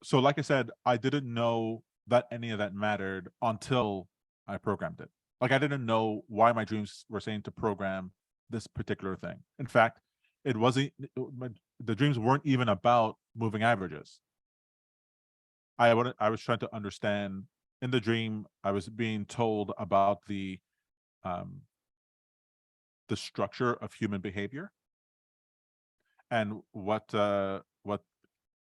so like I said, I didn't know that any of that mattered until I programmed it. Like I didn't know why my dreams were saying to program this particular thing. In fact, it wasn't the dreams weren't even about moving averages. I was trying to understand in the dream. I was being told about um, the structure of human behavior and what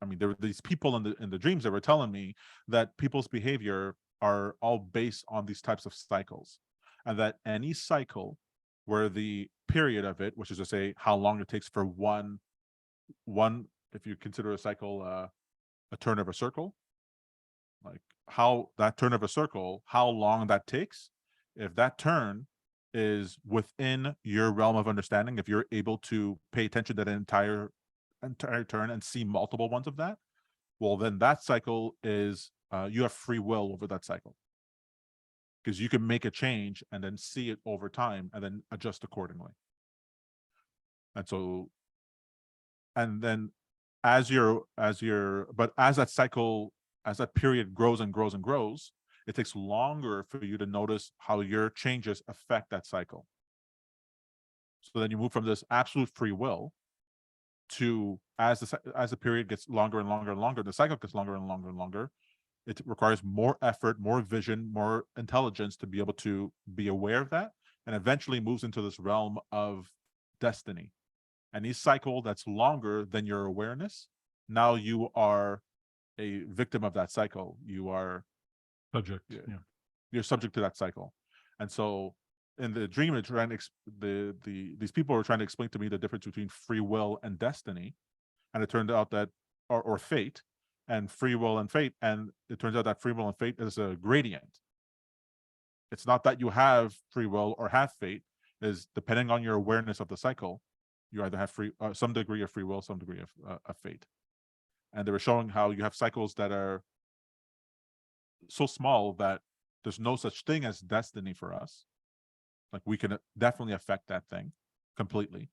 I mean. There were these people in the dreams that were telling me that people's behavior are all based on these types of cycles, and that any cycle where the period of it, which is to say how long it takes for one if you consider a cycle a turn of a circle, like how that turn of a circle, how long that takes, if that turn is within your realm of understanding, if you're able to pay attention to the entire turn and see multiple ones of that, well, then that cycle is you have free will over that cycle because you can make a change and then see it over time and then adjust accordingly. And so, and then but as that cycle, as that period grows and grows and grows, it takes longer for you to notice how your changes affect that cycle. So then you move from this absolute free will to as the period gets longer and longer and longer, the cycle gets longer and longer and longer. It requires more effort, more vision, more intelligence to be able to be aware of that, and eventually moves into this realm of destiny. And each cycle that's longer than your awareness, now you are a victim of that cycle. You are Subject. Yeah. you're subject to that cycle. And so in the dream, these people were trying to explain to me the difference between free will and destiny, and it turned out that or fate and free will and fate, and it turns out that free will and fate is a gradient. It's not that you have free will or have fate, is depending on your awareness of the cycle, you either have some degree of free will, some degree of fate. And they were showing how you have cycles that are so small that there's no such thing as destiny for us. Like we can definitely affect that thing completely.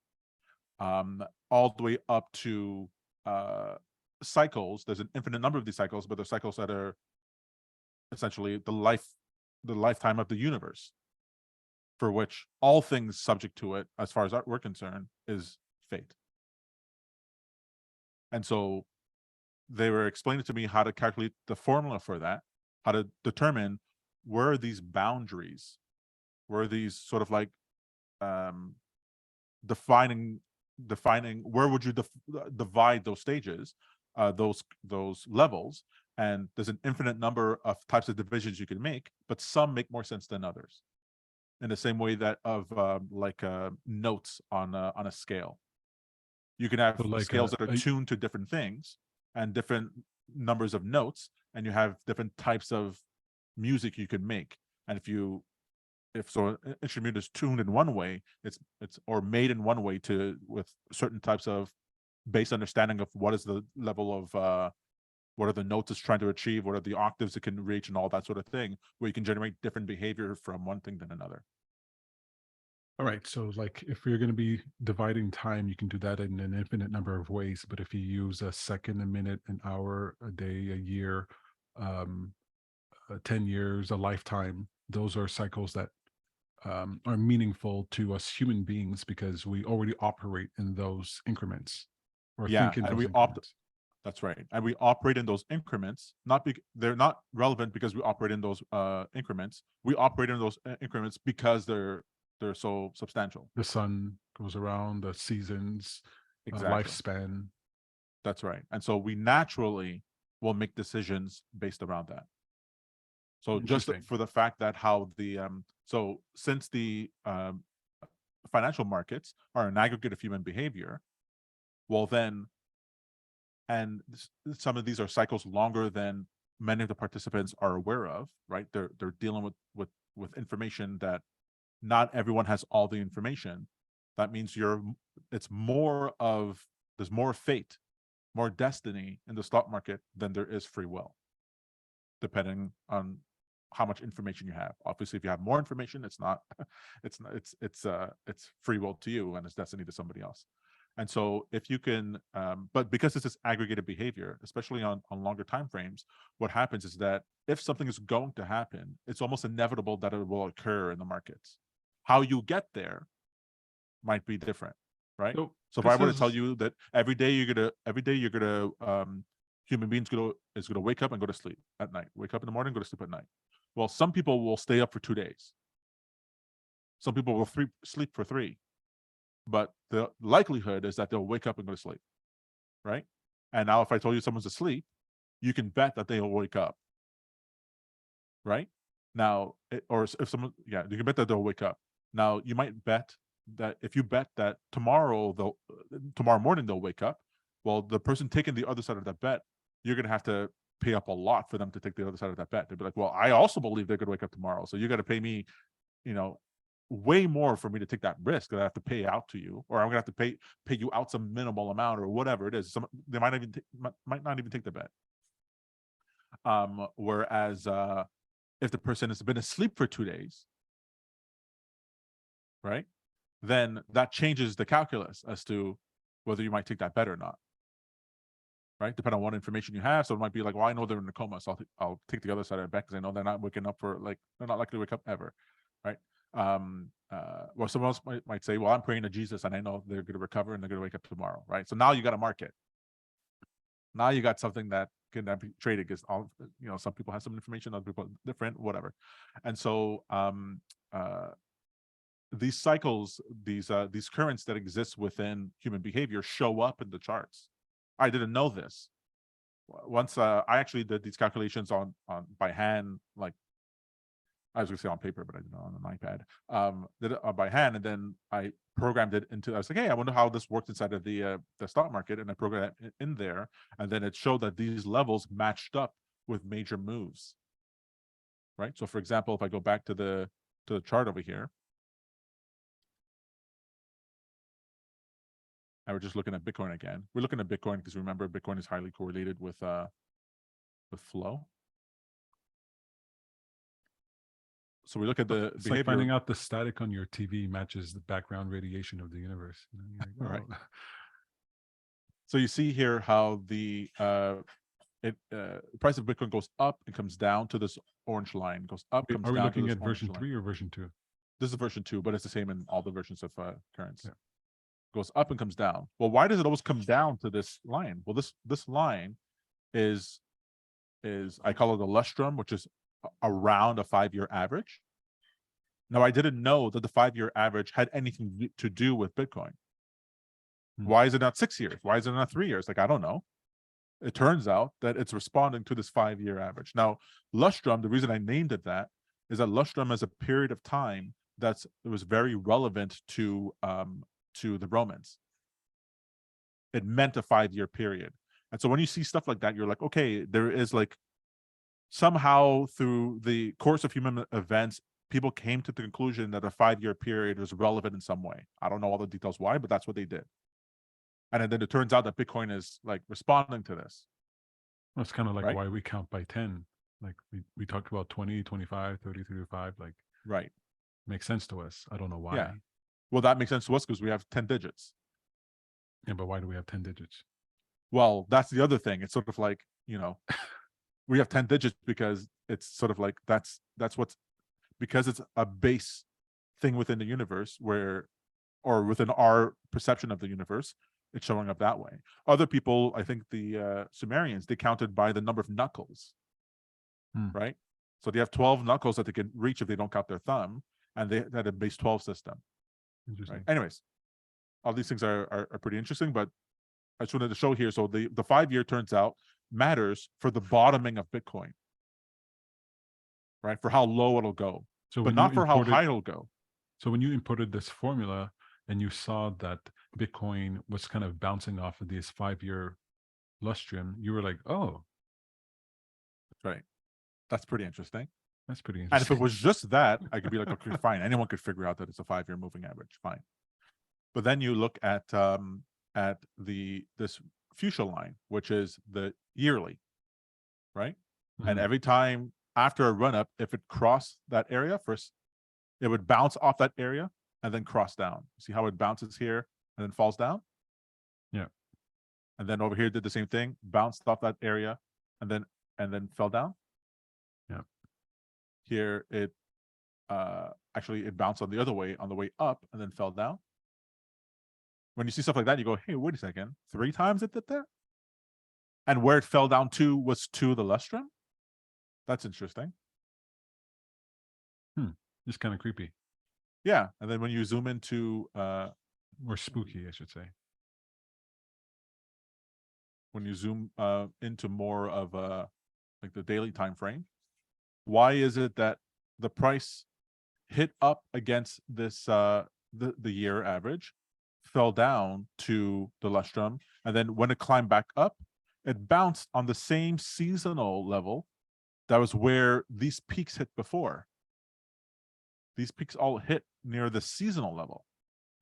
All the way up to cycles. There's an infinite number of these cycles, but there's cycles that are essentially the lifetime of the universe, for which all things subject to it, as far as we're concerned, is fate. And so they were explaining to me how to calculate the formula for that, how to determine where are these boundaries, where are these sort of like defining where would you divide those stages, those levels. And there's an infinite number of types of divisions you can make, but some make more sense than others. In the same way that of notes on a scale, you can have So like scales that are tuned to different things and different numbers of notes, and you have different types of music you can make. And if so an instrument is tuned in one way, it's or made in one way with certain types of base understanding of what is the level of what are the notes it's trying to achieve, what are the octaves it can reach, and all that sort of thing, where you can generate different behavior from one thing than another. All right. So, like, if you're going to be dividing time, you can do that in an infinite number of ways. But if you use a second, a minute, an hour, a day, a year, um, 10 years, a lifetime, those are cycles that are meaningful to us human beings because we already operate in those increments or Yeah, think in and those increments. that's right. And we operate in those increments, they're not relevant because we operate in those increments. We operate in those increments because they're so substantial. The sun goes around, the seasons, Exactly. lifespan. That's right. And so we naturally will make decisions based around that. So just Interesting. for the fact that how the so since the financial markets are an aggregate of human behavior, well then, and some of these are cycles longer than many of the participants are aware of, right? They're dealing with information that not everyone has all the information. That means it's more of there's more fate, more destiny in the stock market than there is free will, depending on how much information you have. Obviously, if you have more information, it's not, it's free will to you and it's destiny to somebody else. And so if you can, but because this is aggregated behavior, especially on longer time frames, what happens is that if something is going to happen, it's almost inevitable that it will occur in the markets. How you get there might be different, right? So So if I this were to tell is you that human beings is gonna wake up and go to sleep at night, wake up in the morning, go to sleep at night. Well, some people will stay up for 2 days. Some people will sleep for 3, but the likelihood is that they'll wake up and go to sleep, right? And now if I told you someone's asleep, you can bet that they'll wake up, right? Now, or if someone, yeah, you can bet that they'll wake up. Now, you might bet that if you bet that tomorrow morning they'll wake up, well, the person taking the other side of that bet, you're gonna have to pay up a lot for them to take the other side of that bet. They'd be like, well, I also believe they're gonna wake up tomorrow, so you got to pay me, you know, way more for me to take that risk that I have to pay out to you, or I'm gonna have to pay you out some minimal amount or whatever it is. They might not even take the bet. Whereas if the person has been asleep for 2 days, right, then that changes the calculus as to whether you might take that bet or not, right? Depending on what information you have. So it might be like, well, I know they're in a coma, so I'll take the other side of the bet because I know they're not waking up for, like, they're not likely to wake up ever, right? Well, someone else might say, well, I'm praying to Jesus and I know they're going to recover and they're going to wake up tomorrow, right? So now you got a market. Now you got something that can be traded because all, some people have some information, other people different, whatever. And so these cycles, these currents that exist within human behavior show up in the charts. I didn't know this. Once I actually did these calculations on by hand, like I was gonna say on paper, but I did it on an iPad. Did it by hand, and then I programmed it into. I was like, hey, I wonder how this works inside of the stock market, and I programmed it in there, and then it showed that these levels matched up with major moves. Right. So, for example, if I go back to the chart over here, and we're just looking at Bitcoin again. We're looking at Bitcoin because remember, Bitcoin is highly correlated with flow. So we look at the it's behavior. like finding out the static on your TV matches the background radiation of the universe. Like, oh. Right. So you see here how the price of Bitcoin goes up and comes down to this orange line. Goes up, Wait, comes are we down to looking this at orange version line. 3 or version 2? This is version 2, but it's the same in all the versions of currents. Yeah. Goes up and comes down. Well, why does it always come down to this line? Well, this line is I call it a lustrum, which is around a 5-year average. Now, I didn't know that the 5-year average had anything to do with Bitcoin. Why is it not 6 years? Why is it not 3 years? Like, I don't know. It turns out that it's responding to this 5-year average. Now, lustrum, the reason I named it that is that lustrum is a period of time it was very relevant to the Romans. It meant a 5-year period. And so when you see stuff like that, you're like, okay, there is like somehow through the course of human events, people came to the conclusion that a 5-year period was relevant in some way. I don't know all the details why, but that's what they did. And then it turns out that Bitcoin is like responding to this. That's kind of like right? why we count by 10. Like we talked about 20, 25, 30, 35. Like, Right. makes sense to us. I don't know why. Yeah. Well, that makes sense to us because we have 10 digits. Yeah, but why do we have 10 digits? Well, that's the other thing. It's sort of like, we have 10 digits because it's sort of like that's what's, because it's a base thing within the universe or within our perception of the universe, it's showing up that way. Other people, I think the Sumerians, they counted by the number of knuckles, right? So they have 12 knuckles that they can reach if they don't count their thumb, and they had a base 12 system. Right? Anyways, all these things are pretty interesting, but I just wanted to show here. So the 5-year turns out matters for the bottoming of Bitcoin, right? For how low it'll go, So but not for how high it'll go. So when you imported this formula and you saw that Bitcoin was kind of bouncing off of this 5-year lustrum, you were like, oh, right. That's pretty interesting. That's pretty And if interesting. it was just that, I could be like, okay, fine. Anyone could figure out that it's a 5-year moving average. Fine. But then you look at this fuchsia line, which is the yearly, right? And every time after a run up, if it crossed that area first, it would bounce off that area and then cross down. See how it bounces here and then falls down? And then over here did the same thing, bounced off that area, and then fell down. Yeah. Here it actually it bounced on the other way on the way up and then fell down. When you see stuff like that, you go, hey, wait a second, 3 times it did that? And where it fell down to was to the lustrum? That's interesting. Just kind of creepy Yeah. And then when you zoom into or spooky, I should say. when you zoom into more of like the daily time frame, why is it that the price hit up against this the year average, fell down to the lustrum, and then when it climbed back up, it bounced on the same seasonal level that was where these peaks hit before. These peaks all hit near the seasonal level.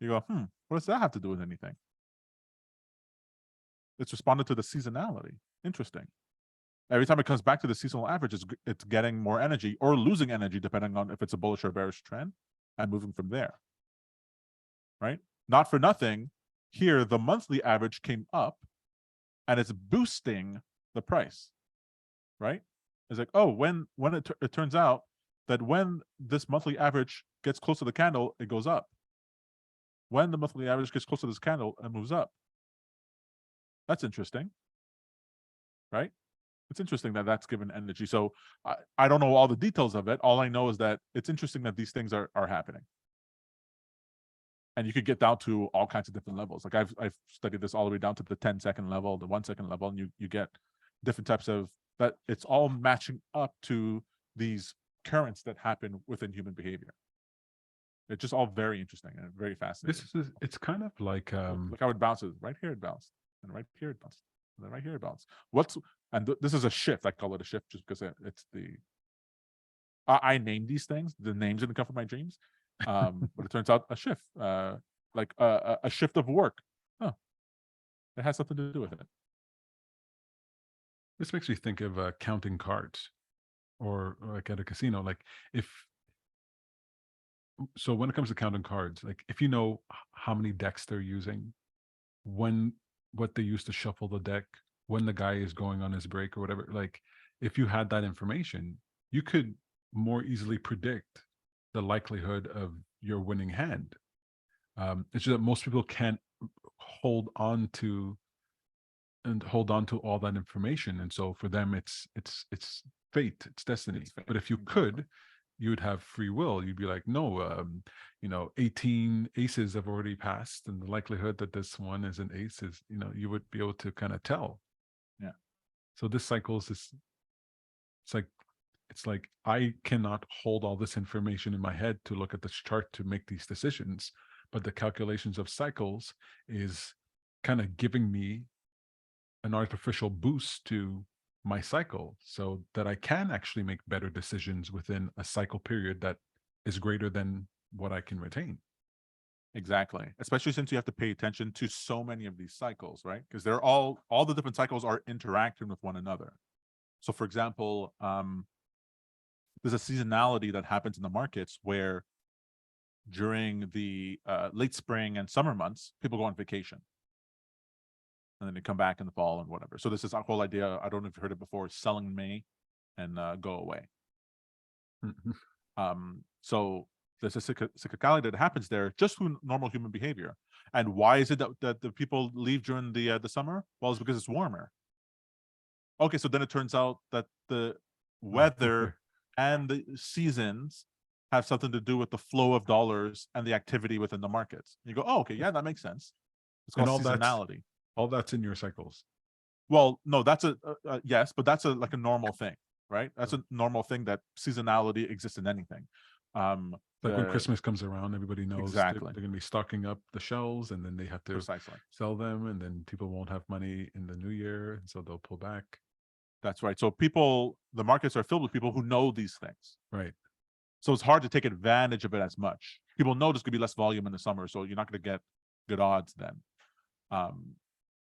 You go, what does that have to do with anything? It's responded to the seasonality. Interesting. Every time it comes back to the seasonal average, it's getting more energy or losing energy, depending on if it's a bullish or bearish trend, and moving from there. Right? Not for nothing, here the monthly average came up, and it's boosting the price. Right? It's like, oh, when it turns out that when this monthly average gets close to the candle, it goes up. When the monthly average gets close to this candle, it moves up. That's interesting. Right? It's interesting that that's given energy. So I don't know all the details of it. All I know is that it's interesting that these things are happening. And you could get down to all kinds of different levels. Like I've studied this all the way down to the 10-second level, the 1-second level, and you get different types of that. It's all matching up to these currents that happen within human behavior. It's just all very interesting and very fascinating. It's kind of like look how it bounces. Right here it bounced, and right here it bounced, and then right here it bounced. This is a shift. I call it a shift just because it's the I name these things. The names didn't come from my dreams, but it turns out a shift, like a shift of work. Oh, it has something to do with it. this makes me think of counting cards, or like at a casino. Like if so, when it comes to counting cards, like if you know how many decks they're using, when what they use to shuffle the deck, when the guy is going on his break or whatever, like if you had that information, you could more easily predict the likelihood of your winning hand. It's just that most people can't hold on to hold on to all that information, and so for them it's fate, it's destiny. It's fate. But if you could, you would have free will. You'd be like, no, 18 aces have already passed, and the likelihood that this one is an ace is, you would be able to kind of tell. Yeah. So this cycle is this, it's like I cannot hold all this information in my head to look at this chart to make these decisions, but the calculations of cycles is kind of giving me an artificial boost to my cycle so that I can actually make better decisions within a cycle period that is greater than what I can retain. Exactly. Especially since you have to pay attention to so many of these cycles, right? Because they're all the different cycles are interacting with one another. So for example, there's a seasonality that happens in the markets where during the late spring and summer months, people go on vacation. And then they come back in the fall and whatever. So this is our whole idea. I don't know if you heard it before, selling May and go away. So there's a cyclicality that happens there just through normal human behavior. And why is it that the people leave during the summer? Well, it's because it's warmer. Okay, so then it turns out that the weather and the seasons have something to do with the flow of dollars and the activity within the markets. You go, oh, okay, yeah, that makes sense. It's called seasonality. All that's in your cycles. Well, no, that's a yes, but that's like a normal thing, right? That's a normal thing that seasonality exists in anything. Like when Christmas comes around, everybody knows exactly they're going to be stocking up the shelves, and then they have to precisely sell them, and then people won't have money in the new year, and so they'll pull back. That's right. So the markets are filled with people who know these things. Right. So it's hard to take advantage of it as much. People know there's going to be less volume in the summer, so you're not going to get good odds then.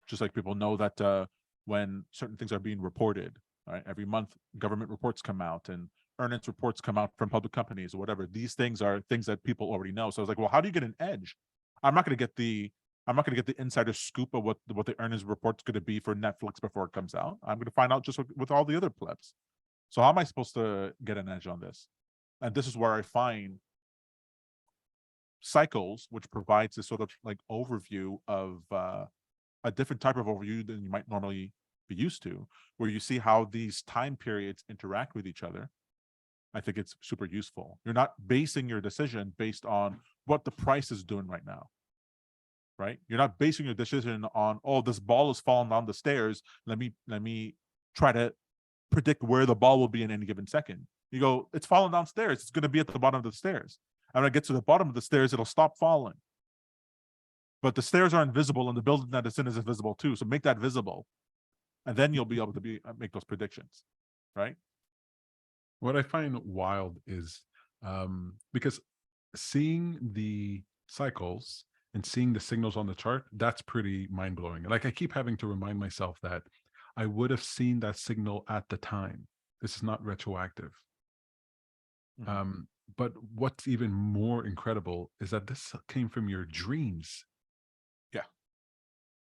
Just like people know that when certain things are being reported, right? Every month, government reports come out and earnings reports come out from public companies or whatever. These things are things that people already know. So I was like, well, how do you get an edge? I'm not going to get the I'm not going to get the insider scoop of what the earnings report's going to be for Netflix before it comes out. I'm going to find out just with all the other plebs. So how am I supposed to get an edge on this? And this is where I find cycles, which provides this sort of like overview of a different type of overview than you might normally be used to, where you see how these time periods interact with each other. I think it's super useful. You're not basing your decision based on what the price is doing right now, right? You're not basing your decision on, oh, this ball is falling down the stairs. Let me try to predict where the ball will be in any given second. You go, it's falling downstairs. It's going to be at the bottom of the stairs. And when I get to the bottom of the stairs, it'll stop falling. But the stairs are invisible, and the building that it's in is invisible too. So make that visible, and then you'll be able to make those predictions, right? What I find wild is because seeing the cycles and seeing the signals on the chart, that's pretty mind blowing. Like I keep having to remind myself that I would have seen that signal at the time. This is not retroactive. Mhm. Um, but what's even more incredible is that this came from your dreams. Yeah.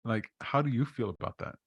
Like, how do you feel about that?